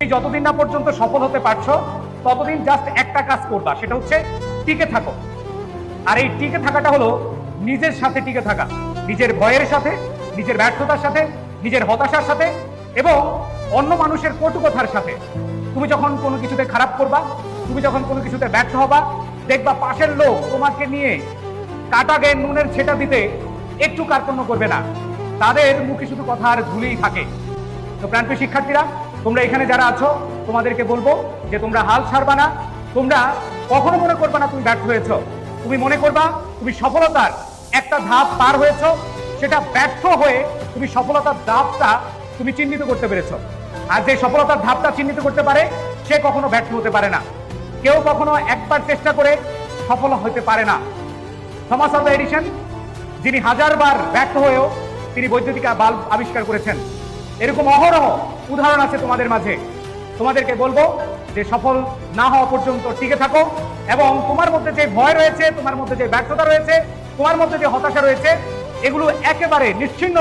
যতদিন না পর্যন্ত সফল হতে পারছো ততদিন জাস্ট একটা কাজ করবা, সেটা হচ্ছে টিকে থাকো। আর এই টিকে থাকাটা হলো নিজের সাথে টিকে থাকা, নিজের ভয়ের সাথে, নিজের ব্যর্থতার সাথে, নিজের হতাশার সাথে এবং অন্য মানুষের কটু কথার সাথে। তুমি যখন কোনো কিছুতে খারাপ করবা, তুমি যখন কোনো কিছুতে ব্যর্থ হবা, দেখবা পাশের লোক তোমাকে নিয়ে কাটা গায়ে নুনের ছেটা দিতে একটু কার্পণ্য করবে না, তাদের মুখে শুধু কথা আর ধুলেই থাকে। তো প্রাণপ্রিয় শিক্ষার্থীরা, তোমরা এখানে যারা আছো তোমাদেরকে বলবো যে তোমরা হাল ছাড়বা না। তোমরা কখনো মনে করবা না তুমি ব্যর্থ হয়েছো, তুমি মনে করবা তুমি সফলতার একটা ধাপ পার হয়েছো, সেটা ব্যর্থ হয়ে তুমি সফলতার ধাপটা তুমি চিহ্নিত করতে পেরেছো। আর যে সফলতার ধাপটা চিহ্নিত করতে পারে সে কখনো ব্যর্থ হতে পারে না। কেউ কখনো একবার চেষ্টা করে সফল হতে পারে না। থমাস আলভা এডিসন, যিনি হাজারবার ব্যর্থ হয়েও তিনি বৈদ্যুতিক বাল্ব আবিষ্কার করেছেন, এরকম অহরহ উদাহরণ আছে তোমাদের মাঝে। তোমাদেরকে বলবো যে সফল না হওয়া পর্যন্ত টিকে থাকো এবং তোমার মধ্যে যে ভয় রয়েছে, তোমার মধ্যে যে ব্যর্থতা রয়েছে, তোমার মধ্যে যে হতাশা রয়েছে, এগুলো একেবারে নিশ্চিহ্ন